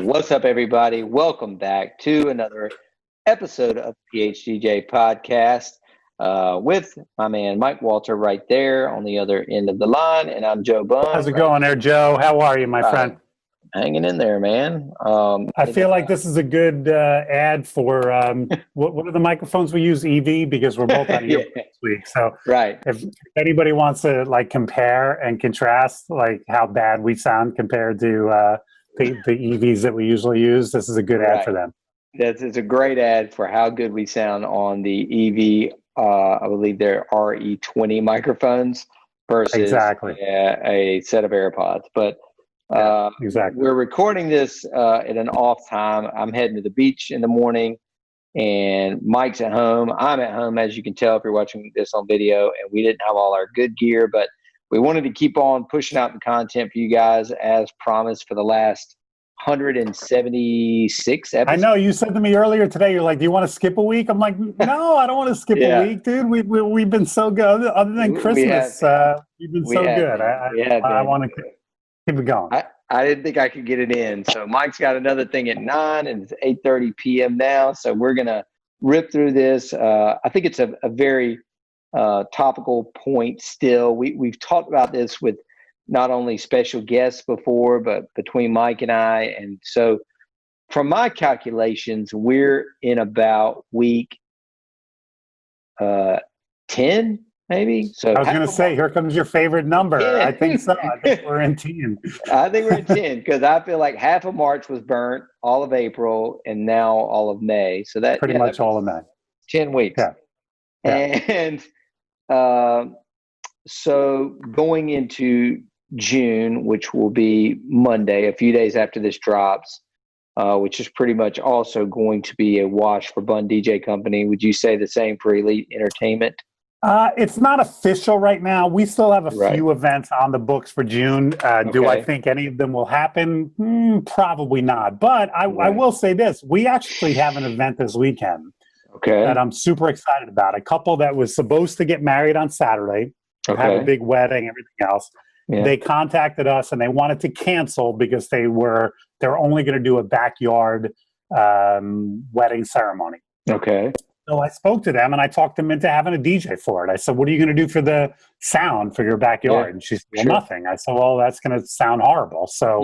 What's up, everybody? Welcome back to another episode of PHDJ podcast with my man Mike Walter right there on the other end of the line, and I'm Joe Bunn. How's it going there, Joe? How are you, my friend? Hanging in there, man. I feel like this is a good ad for what are the microphones we use? EV, because we're both on earbuds this week. So right. If anybody wants to like compare and contrast like how bad we sound compared to the EVs that we usually use, this is a good ad for them. It's a great ad for how good we sound on the EV. I believe they're RE20 microphones versus a set of AirPods. But we're recording this at an off time. I'm heading to the beach in the morning, and Mike's at home. I'm at home, as you can tell if you're watching this on video, and we didn't have all our good gear, but we wanted to keep on pushing out the content for you guys as promised for the last 176 episodes. I know you said to me earlier today, you're like, do you want to skip a week? I'm like, no, I don't want to skip a week, dude. We've been so good. Other than Christmas, we've been so good. I want to keep it going. I didn't think I could get it in. So Mike's got another thing at 9, and it's 8:30 p.m. now. So we're going to rip through this. I think it's a very topical point still. We've talked about this with not only special guests before, but between Mike and I. And so from my calculations, we're in about week 10, maybe. So I was going to say, here comes your favorite number. 10. I think so. I think we're in 10. I think we're in 10 because I feel like half of March was burnt, all of April, and now all of May. So that pretty much all of May. 10 weeks. Yeah. And so going into June, which will be Monday, a few days after this drops, which is pretty much also going to be a wash for Bunn DJ Company. Would you say the same for Elite Entertainment? It's not official right now. We still have a few events on the books for June. Do I think any of them will happen? Probably not. But I will say this. We actually have an event this weekend that I'm super excited about. A couple that was supposed to get married on Saturday, have a big wedding, everything else. Yeah. They contacted us and they wanted to cancel because they're only going to do a backyard wedding ceremony. Okay. So I spoke to them and I talked them into having a DJ for it. I said, what are you going to do for the sound for your backyard? And she said, well, nothing. I said, well, that's going to sound horrible. So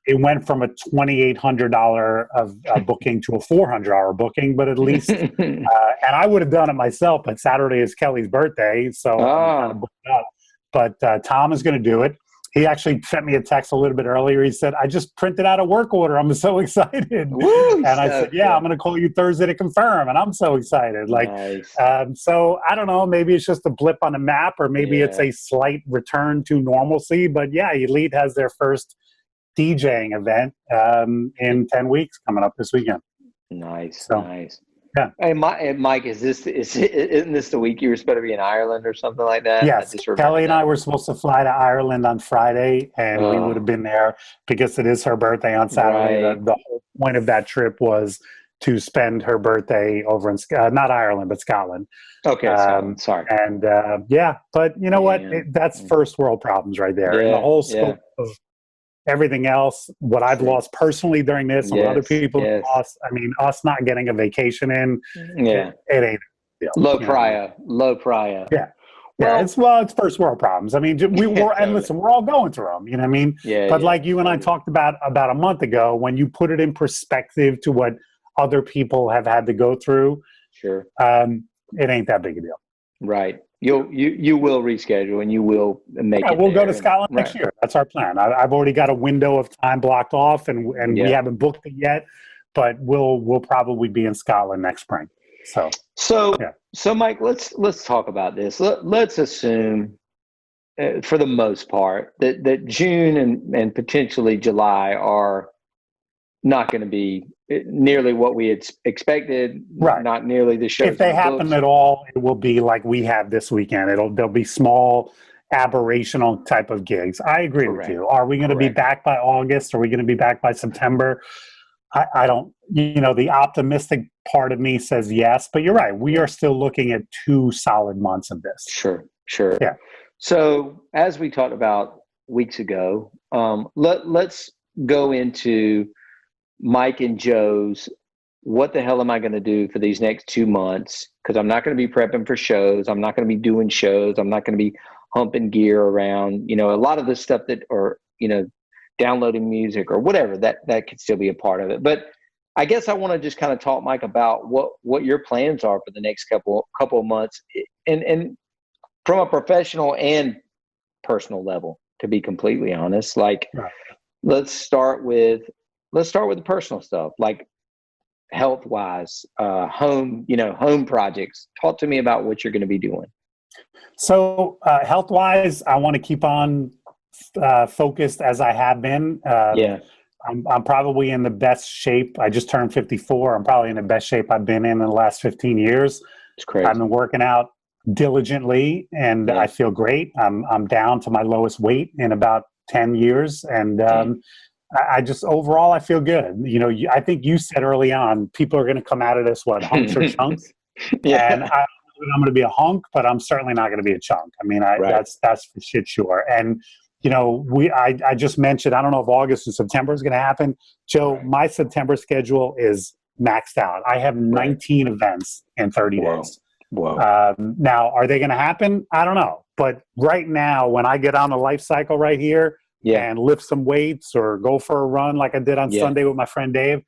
it went from a $2,800 of booking to a $400 booking, but at least, and I would have done it myself, but Saturday is Kelly's birthday. So I'm kind of booked up. But Tom is going to do it. He actually sent me a text a little bit earlier. He said, I just printed out a work order. I'm so excited. Woo, and I said, I'm going to call you Thursday to confirm. And I'm so excited. So I don't know, maybe it's just a blip on the map, or maybe it's a slight return to normalcy. But Elite has their first DJing event in 10 weeks coming up this weekend. Nice. Yeah. Hey, Mike, isn't this the week you were supposed to be in Ireland or something like that? Yes. Kelly and I were supposed to fly to Ireland on Friday, and we would have been there because it is her birthday on Saturday. Right. The whole point of that trip was to spend her birthday over in not Ireland, but Scotland. Okay, sorry. And but you know what? That's first world problems right there. And the whole scope of everything else, what I've lost personally during this, and what other people have lost. I mean, us not getting a vacation in, it ain't a deal. Low prior. Yeah. It's first world problems. I mean, listen, we're all going through them. You know what I mean? But like you and I talked about a month ago, when you put it in perspective to what other people have had to go through, it ain't that big a deal. Right. You will reschedule and you will make it. We'll go to Scotland next year. That's our plan. I've already got a window of time blocked off, and we haven't booked it yet, but we'll probably be in Scotland next spring. So Mike, let's talk about this. Let's assume, for the most part, that June and potentially July are not going to be nearly what we had expected. Right. Not nearly the show. If they happen at all, it will be like we have this weekend. There'll be small aberrational type of gigs. I agree with you. Are we going to be back by August? Are we going to be back by September? I don't, the optimistic part of me says yes, but you're right. We are still looking at 2 solid months of this. Sure. Yeah. So as we talked about weeks ago, let's go into Mike and Joe's, what the hell am I going to do for these next 2 months? Because I'm not going to be prepping for shows. I'm not going to be doing shows. I'm not going to be humping gear around, a lot of the stuff that, or, downloading music or whatever, that could still be a part of it. But I guess I want to just kind of talk, Mike, about what your plans are for the next couple of months, and from a professional and personal level, to be completely honest. Like, right. let's start with the personal stuff, like health wise, home projects. Talk to me about what you're going to be doing. So health wise, I want to keep on focused as I have been. I'm probably in the best shape. I just turned 54. I'm probably in the best shape I've been in the last 15 years. It's crazy. I've been working out diligently, and I feel great. I'm down to my lowest weight in about 10 years, and I just overall I feel good. I think you said early on, people are going to come out of this hunks or chunks, and I'm going to be a hunk, but I'm certainly not going to be a chunk. I mean, that's for shit sure. And I just mentioned, I don't know if August or September is going to happen. Joe, my September schedule is maxed out. I have 19 events in 30 days. Whoa. Now, are they going to happen? I don't know. But right now, when I get on the life cycle right here and lift some weights or go for a run like I did on Sunday with my friend Dave,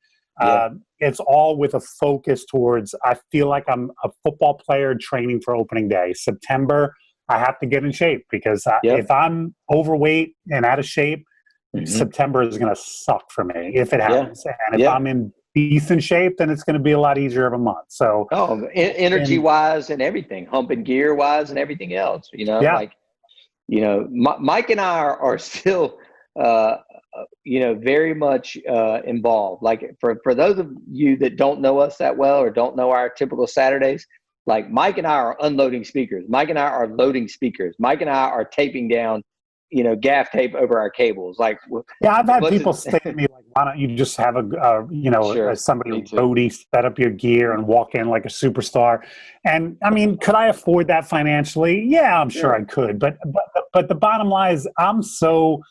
it's all with a focus towards, I feel like I'm a football player training for opening day. September, I have to get in shape because if I'm overweight and out of shape, September is going to suck for me if it happens. And if I'm in decent shape, then it's going to be a lot easier of a month. So, energy wise and everything, humping gear wise and everything else, Mike and I are still, very much involved. Like for those of you that don't know us that well or don't know our typical Saturdays, like Mike and I are unloading speakers. Mike and I are loading speakers. Mike and I are taping down, gaff tape over our cables. Like, I've had people say to me, like, why don't you just have somebody roadie set up your gear and walk in like a superstar? And I mean, could I afford that financially? Yeah, I'm sure I could. But the bottom line is, I'm so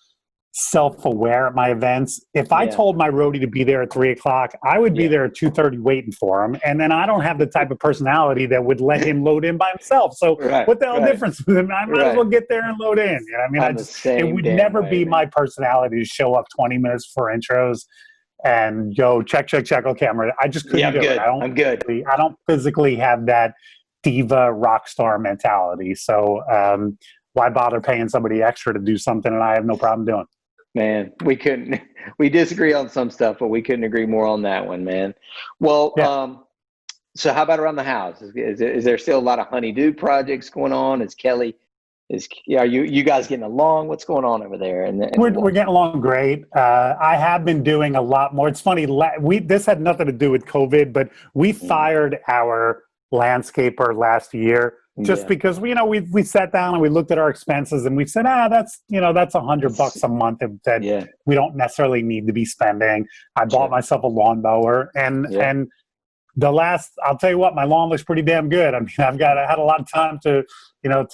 self-aware at my events. If I told my roadie to be there at 3:00, I would be there at 2:30 waiting for him. And then I don't have the type of personality that would let him load in by himself. So what the hell difference? I might as well get there and load in. I mean, it would never be my personality to show up 20 minutes for intros and go check. Okay, I just couldn't do it. I'm good. I don't physically have that diva rock star mentality. So why bother paying somebody extra to do something that I have no problem doing? Man, we disagree on some stuff, but we couldn't agree more on that one, man. Well, so how about around the house? Is there still a lot of honey-do projects going on? Are you guys getting along? What's going on over there? We're getting along great. I have been doing a lot more. It's funny. This had nothing to do with COVID, but we fired our landscaper last year. Just because we sat down and we looked at our expenses and we said, that's $100 a month that we don't necessarily need to be spending. I bought myself a lawnmower and I'll tell you what, my lawn looks pretty damn good. I mean, I had a lot of time to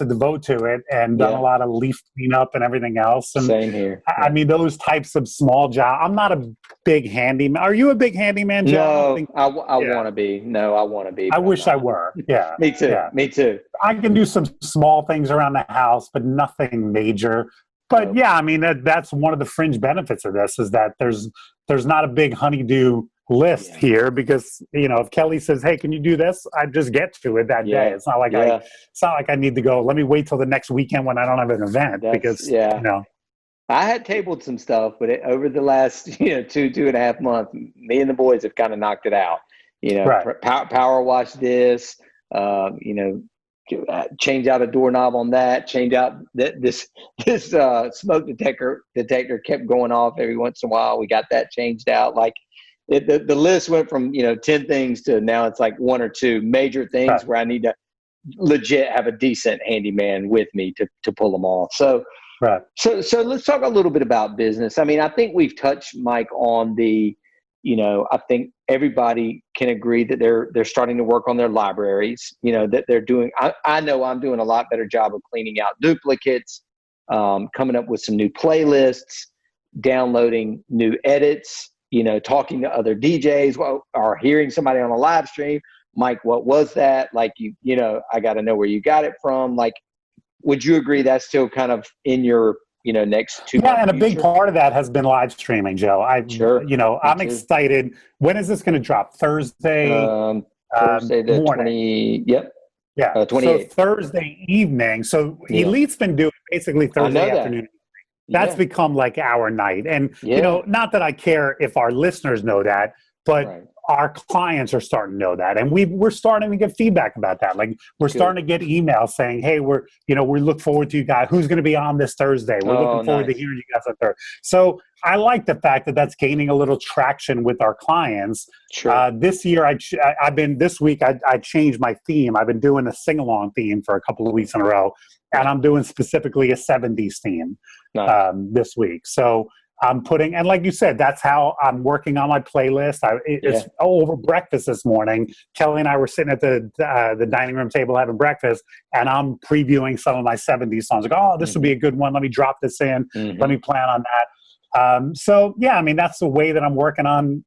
devote to it and done a lot of leaf cleanup and everything else. And same here. I mean, those types of small jobs. I'm not a big handyman. Are you a big handyman, Joe? No, I want to be. No, I want to be. I wish I were. Yeah. Me too. Yeah. Me too. I can do some small things around the house, but nothing major. But I mean, that's one of the fringe benefits of this is that there's not a big honeydew list here because if Kelly says, hey, can you do this, I just get to it that day. It's not like I need to go, let me wait till the next weekend when I don't have an event. I had tabled some stuff, but over the last 2.5 months, me and the boys have kind of knocked it out. Power wash this, change out a doorknob on that, change out this smoke detector kept going off every once in a while. We got that changed out. Like the list went from 10 things to now it's like 1 or 2 major things where I need to legit have a decent handyman with me to pull them off. So let's talk a little bit about business. I mean, I think we've touched, Mike, on the I think everybody can agree that they're starting to work on their libraries, that they're doing. I know I'm doing a lot better job of cleaning out duplicates, coming up with some new playlists, downloading new edits, talking to other DJs or hearing somebody on a live stream. Mike, what was that? Like, I got to know where you got it from. Like, would you agree that's still kind of in your, next 2 months? Yeah, and a big part of that has been live streaming, Joe. Sure. I'm excited. When is this going to drop? Thursday? Thursday the morning. 20. Yep. Yeah. 28th. So Thursday evening. So Elite's been doing basically Thursday afternoon. That's become like our night. And, not that I care if our listeners know that, but our clients are starting to know that. And we're starting to get feedback about that. Like, we're starting to get emails saying, hey, we look forward to you guys. Who's going to be on this Thursday? We're looking forward to hearing you guys on Thursday. So I like the fact that that's gaining a little traction with our clients. Sure. This year, this week, I changed my theme. I've been doing a sing-along theme for a couple of weeks in a row. And I'm doing specifically a 70s theme this week. So I'm putting, and like you said, that's how I'm working on my playlist. It's over breakfast this morning. Kelly and I were sitting at the dining room table having breakfast, and I'm previewing some of my 70s songs. Like, oh, this would be a good one. Let me drop this in. Let me plan on that. So, that's the way that I'm working on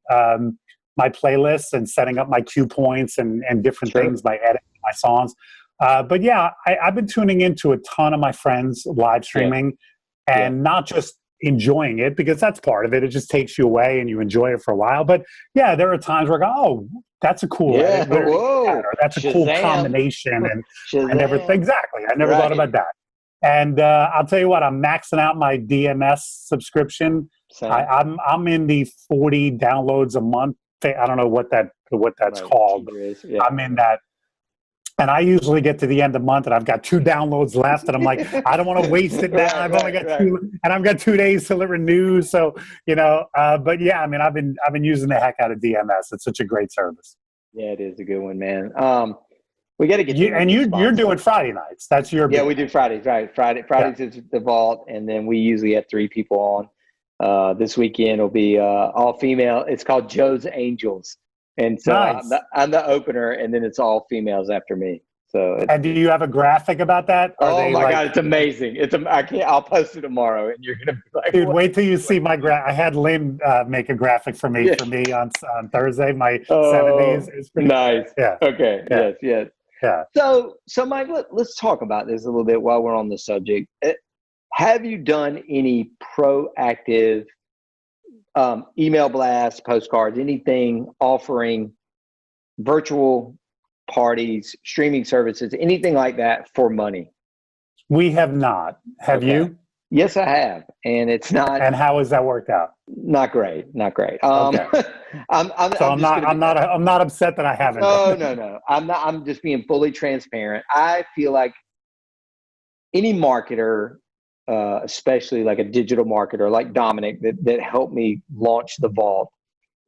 my playlist and setting up my cue points and different things by editing my songs. But I've been tuning into a ton of my friends live streaming and not just enjoying it, because that's part of it. It just takes you away and you enjoy it for a while. But there are times where I go, oh, that's a cool edit. Or that's a cool combination. And I never thought about that. And I'll tell you what, I'm maxing out my DMS subscription. I'm in the 40 downloads a month. I don't know what that's called. I'm in that. And I usually get to the end of the month and I've got 2 downloads left, and I'm like, I don't want to waste it now. I've only got 2, and I've got 2 days till it renews. So, I've been using the heck out of DMS. It's such a great service. Yeah, it is a good one, man. We got to get you're doing Friday nights. That's your we do Fridays, right? Fridays is the vault, and then we usually have 3 people on. This weekend will be all female. It's called Joe's Angels. And so I'm the opener, and then it's all females after me. So, and do you have a graphic about that? Oh my God, it's amazing! I'll post it tomorrow, and you're gonna be like, dude, wait till you see my graphic. I had Lynn make a graphic for me on Thursday. My 70s. It's pretty nice. Yeah. Okay. Yeah. Yes. Yeah. So Mike, let's talk about this a little bit while we're on the subject. Have you done any proactive email blasts, postcards, anything offering virtual parties, streaming services, anything like that for money? We have not. Have you? Yes, I have, and it's not. And how has that worked out? Not great. Okay. I'm not upset that I haven't. No. I'm just being fully transparent. I feel like any marketer, especially like a digital marketer like Dominic that helped me launch the vault,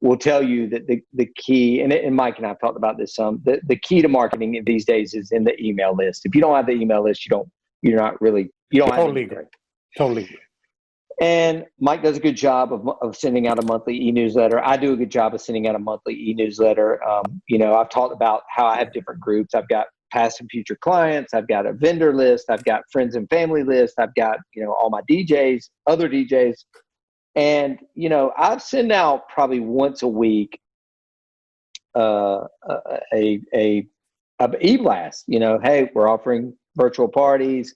will tell you that the key, and Mike and I have talked about this some, the key to marketing these days is in the email list. If you don't have the email list, you don't totally agree. And Mike does a good job of sending out a monthly e-newsletter. I do a good job of sending out a monthly e-newsletter. I've talked about how I have different groups. I've got past and future clients. I've got a vendor list. I've got friends and family list. I've got, all my DJs, other DJs. And, I've sent out probably once a week, a e-blast, hey, we're offering virtual parties,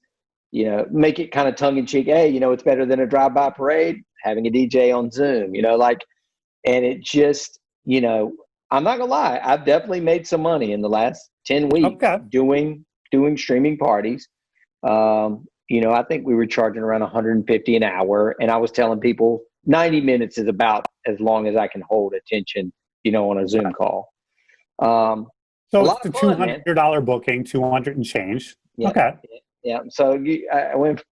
make it kind of tongue in cheek. Hey, it's better than a drive-by parade, having a DJ on Zoom, and it just, I'm not gonna lie, I've definitely made some money in the last 10 weeks doing streaming parties. I think we were charging around $150 an hour, and I was telling people 90 minutes is about as long as I can hold attention, on a Zoom call. So it's the $200 booking, 200 and change. Yeah, okay. Yeah. So I went.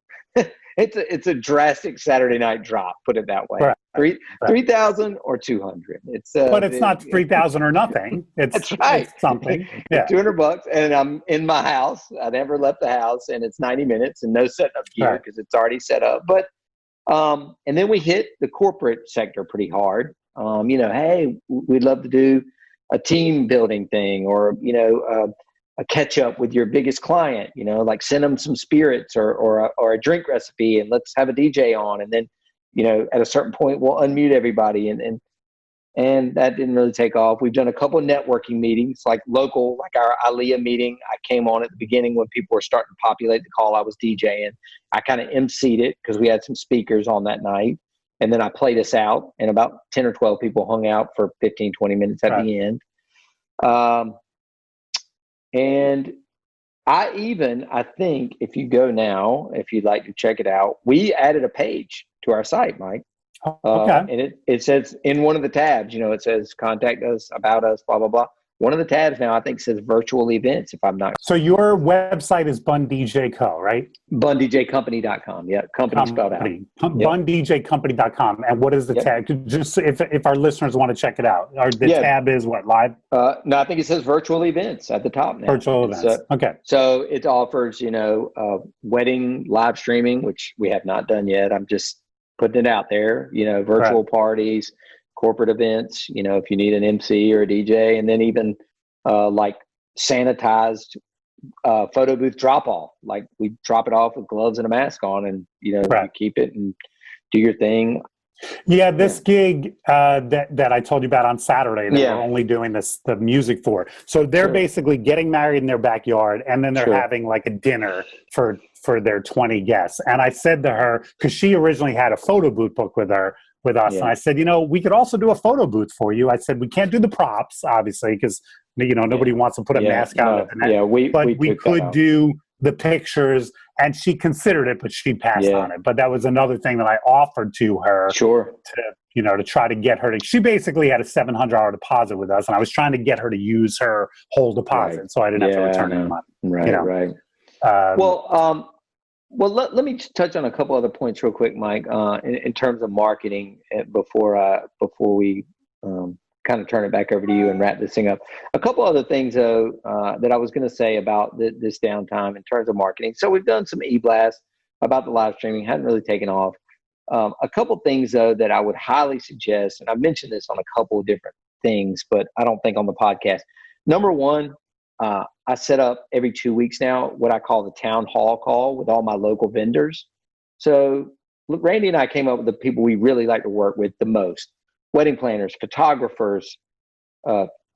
It's a drastic Saturday night drop. Put it that way. Right. 3,000 or 200. But it's not 3,000 or nothing. That's right. It's something. Yeah. $200, and I'm in my house. I never left the house, and it's 90 minutes and no setup gear because it's already set up. But and then we hit the corporate sector pretty hard. Hey, we'd love to do a team building thing, or a catch up with your biggest client, like send them some spirits or a drink recipe, and let's have a DJ on. And then, at a certain point we'll unmute everybody. And and that didn't really take off. We've done a couple of networking meetings, like local, like our Aliyah meeting. I came on at the beginning when people were starting to populate the call. I was DJing. I kind of emceed it because we had some speakers on that night. And then I played us out, and about 10 or 12 people hung out for 15, 20 minutes at the end. And I think if you go now, if you'd like to check it out, we added a page to our site, Mike. And it says in one of the tabs, it says contact us, about us, blah, blah, blah. One of the tabs now, I think, says virtual events, if I'm not. So your website is Bunn DJ Co., right? BunnDJCompany.com. Yeah, company spelled out. BunnDJCompany.com. And what is the tag? Just if our listeners want to check it out. The tab is what, live? No, I think it says virtual events at the top now. Virtual events. Okay. So it offers, wedding live streaming, which we have not done yet. I'm just putting it out there, virtual parties, corporate events, if you need an MC or a DJ, and then even like sanitized photo booth drop off. Like we drop it off with gloves and a mask on, and you keep it and do your thing. Yeah, this gig that I told you about on Saturday, that we're only doing the music for. So they're basically getting married in their backyard, and then they're having like a dinner for their 20 guests. And I said to her, because she originally had a photo booth booked with us, and I said, we could also do a photo booth for you. I said, we can't do the props, obviously, because nobody wants to put a mask on. But we could do the pictures, and she considered it, but she passed on it. But that was another thing that I offered to her to try to get her to. She basically had a $700 deposit with us, and I was trying to get her to use her whole deposit, so I didn't have to return any money. Right. Well, let me touch on a couple other points real quick, Mike, in terms of marketing before we kind of turn it back over to you and wrap this thing up. A couple other things, though, that I was going to say about this downtime in terms of marketing. So we've done some e-blasts about the live streaming, hadn't really taken off. A couple things, though, that I would highly suggest, and I've mentioned this on a couple of different things, but I don't think on the podcast. Number one, I set up every 2 weeks now what I call the town hall call with all my local vendors. So Randy and I came up with the people we really like to work with the most: wedding planners, photographers,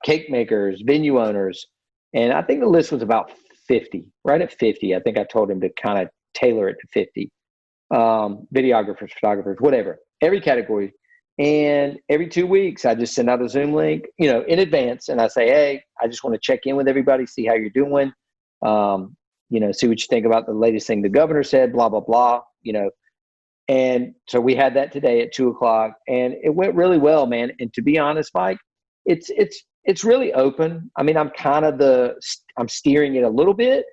cake makers, venue owners. And I think the list was about 50, right at 50. I think I told him to kind of tailor it to 50. Videographers, photographers, whatever, every category. And every 2 weeks, I just send out a Zoom link, in advance. And I say, hey, I just want to check in with everybody, see how you're doing, see what you think about the latest thing the governor said, blah, blah, blah, And so we had that today at 2:00, and it went really well, man. And to be honest, Mike, it's really open. I mean, I'm steering it a little bit,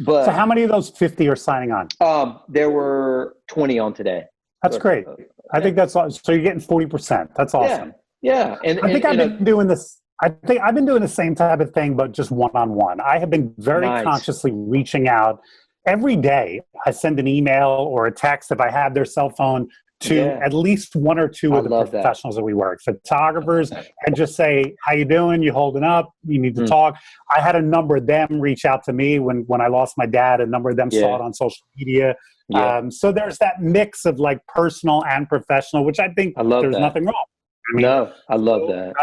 but. So how many of those 50 are signing on? There were 20 on today. That's great. I think that's awesome. So you're getting 40%. That's awesome. Yeah. And I think I've been doing this. I think I've been doing the same type of thing, but just one-on-one. I have been very consciously reaching out every day. I send an email or a text if I have their cell phone to at least one or two of the professionals that we work, photographers, and just say, how you doing? You holding up? You need to talk. I had a number of them reach out to me when I lost my dad. A number of them saw it on social media. So there's that mix of like personal and professional, which I think there's nothing wrong. I love that.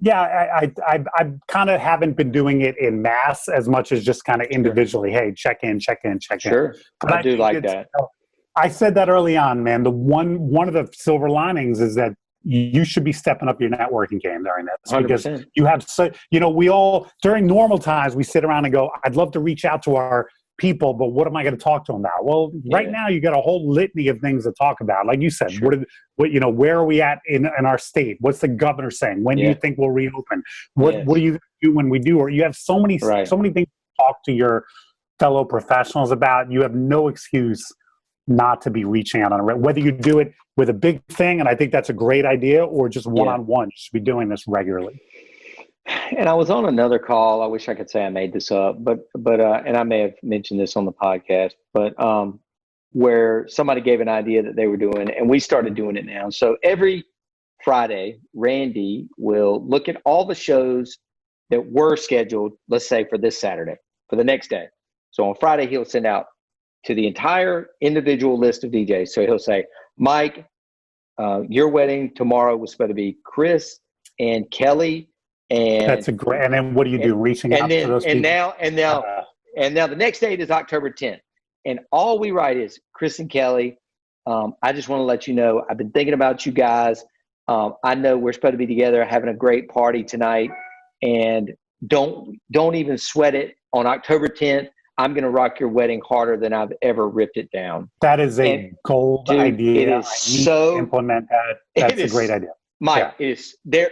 I kind of haven't been doing it in mass as much as just kind of individually. Hey, check in. Sure, but I do like that. I said that early on, man. The one of the silver linings is that you should be stepping up your networking game during this 100%. Because you have we all during normal times we sit around and go, I'd love to reach out to our people, but what am I going to talk to them about? Well, right now you got a whole litany of things to talk about. Like you said, where are we at in our state? What's the governor saying? When do you think we'll reopen? What do you do when we do? Or you have so many things to talk to your fellow professionals about. You have no excuse not to be reaching out on whether you do it with a big thing, and I think that's a great idea, or just one-on-one. You should be doing this regularly. And I was on another call. I wish I could say I made this up, but and I may have mentioned this on the podcast, but where somebody gave an idea that they were doing, and we started doing it now. So every Friday, Randy will look at all the shows that were scheduled, let's say for this Saturday, for the next day. So on Friday, he'll send out to the entire individual list of DJs. So he'll say, Mike, your wedding tomorrow was supposed to be Chris, and Kelly. And that's a great. And then what do you do? Reaching out to those people. And now the next date is October 10th. And all we write is Chris and Kelly. I just want to let you know, I've been thinking about you guys. I know we're supposed to be together having a great party tonight, and don't even sweat it. On October 10th, I'm going to rock your wedding harder than I've ever ripped it down. That is a gold idea. It is so implement that. That's a great idea. Mike, it is there.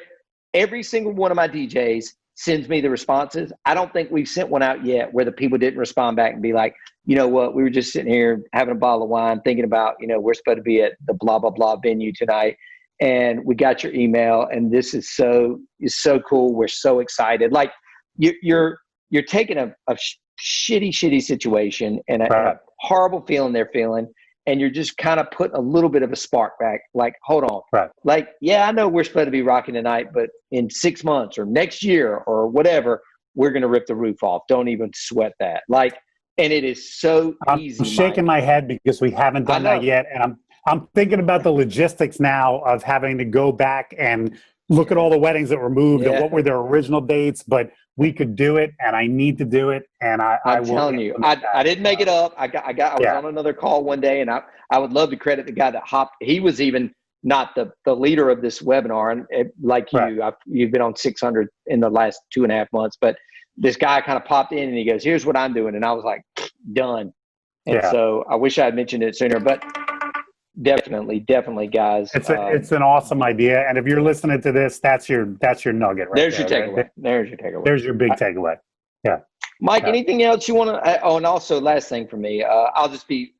Every single one of my DJs sends me the responses. I don't think we've sent one out yet where the people didn't respond back and be like, you know what, we were just sitting here having a bottle of wine thinking about, we're supposed to be at the blah, blah, blah venue tonight. And we got your email, and this is so cool. We're so excited. Like you're taking a shitty situation and a horrible feeling they're feeling, and you're just kind of putting a little bit of a spark back. Like, hold on. Right. Like, yeah, I know we're supposed to be rocking tonight, but in 6 months or next year or whatever, we're going to rip the roof off. Don't even sweat that. Like, and it is so easy. I'm shaking my head because we haven't done that yet. And I'm thinking about the logistics now of having to go back and look at all the weddings that were moved and what were their original dates, but we could do it, and I need to do it. And I'm telling you, I didn't make it up. I was on another call one day, and I would love to credit the guy that hopped. He was even not the leader of this webinar, and like you've been on 600 in the last 2.5 months, but this guy kind of popped in and he goes, "Here's what I'm doing," and I was like, "Done." And so I wish I had mentioned it sooner, but definitely, guys. It's an awesome idea, and if you're listening to this, that's your nugget. There's your takeaway. Right? There's your takeaway. There's your big takeaway. Yeah, Mike. Anything else you want to? Oh, and also, last thing for me, I'll just be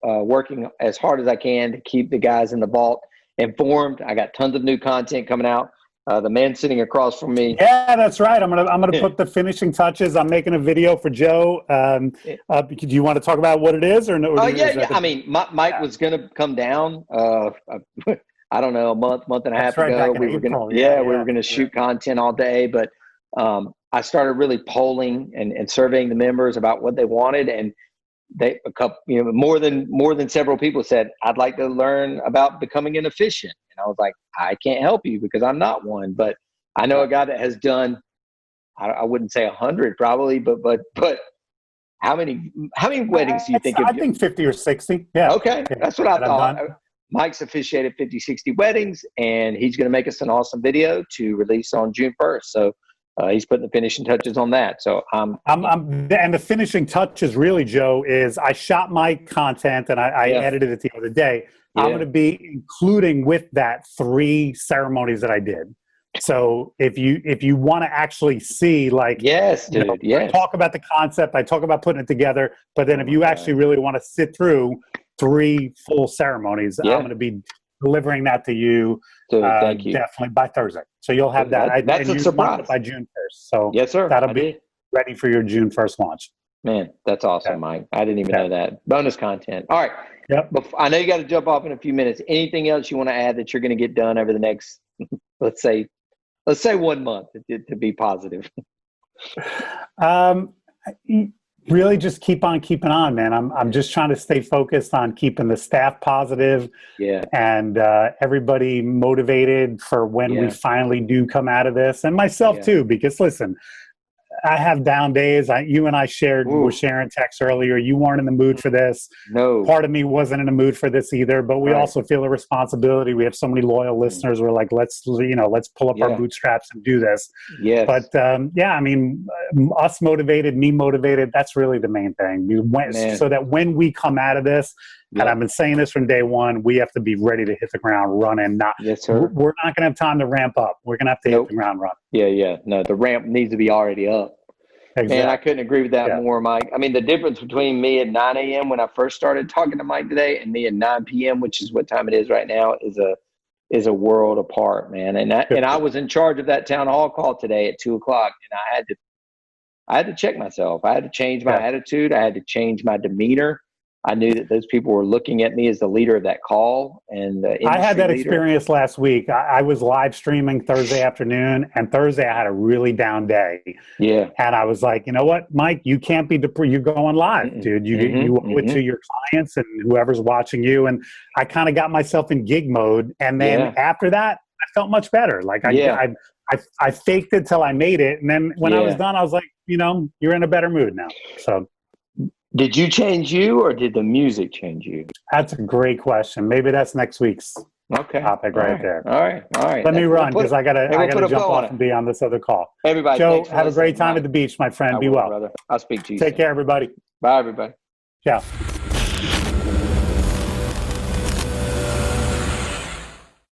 working as hard as I can to keep the guys in the vault informed. I got tons of new content coming out. The man sitting across from me. Yeah, that's right. I'm gonna put the finishing touches. I'm making a video for Joe. Do you want to talk about what it is, or no? Yeah. I mean, Mike was gonna come down. I don't know, a month and a half ago. We were gonna shoot content all day, but I started really polling and surveying the members about what they wanted, and more than several people said, "I'd like to learn about becoming an officiant." And I was like, I can't help you because I'm not one, but I know a guy that has done, I wouldn't say 100 probably, but how many weddings do you think? I think 50 or 60. Yeah. Okay. That's what I thought. Mike's officiated 50, 60 weddings, and he's going to make us an awesome video to release on June 1st. So he's putting the finishing touches on that. So and the finishing touches really, Joe, is I shot my content and I edited it the other day. Yeah. I'm going to be including with that 3 ceremonies that I did. So if you want to actually see, like, I talk about the concept, I talk about putting it together, but then if you actually really want to sit through 3 full ceremonies, I'm going to be delivering that to you, thank you. Definitely by Thursday. So you'll have that. That's a surprise. By June 1st. So yes, sir. That'll be ready for your June 1st launch. Man, that's awesome, Mike. I didn't even know that. Bonus content. All right. Yep. I know you got to jump off in a few minutes. Anything else you want to add that you're going to get done over the next, let's say 1 month to be positive? Really just keep on keeping on, man. I'm just trying to stay focused on keeping the staff positive, and everybody motivated for when we finally do come out of this, and myself too, because listen, I have down days. You and I were sharing texts earlier. You weren't in the mood for this. No. Part of me wasn't in the mood for this either, but we also feel a responsibility. We have so many loyal listeners. We're like, let's pull up our bootstraps and do this. Yes. But I mean, us motivated, me motivated, that's really the main thing. So that when we come out of this, and I've been saying this from day one, we have to be ready to hit the ground running. We're not going to have time to ramp up. We're going to have to hit the ground running. Yeah. No, the ramp needs to be already up. Exactly. And I couldn't agree with that more, Mike. I mean, the difference between me at 9 a.m. when I first started talking to Mike today and me at 9 p.m., which is what time it is right now, is a world apart, man. And I was in charge of that town hall call today at 2:00, and I had to check myself. I had to change my attitude. I had to change my demeanor. I knew that those people were looking at me as the leader of that call. And I had that experience last week. I was live streaming Thursday afternoon, and Thursday I had a really down day. Yeah. And I was like, you know what, Mike, you can't be you're going live, dude. You owe it to your clients and whoever's watching you. And I kind of got myself in gig mode. And then after that, felt much better. Like I faked it till I made it, and then when I was done, I was like, you're in a better mood now. So, did you change you, or did the music change you? That's a great question. Maybe that's next week's topic right there. All right. Let me run because I gotta jump off and be on this other call. Everybody, Joe, have a great time at the beach, my friend. Be well, brother. I'll speak to you. Take care, everybody. Bye, everybody. Ciao.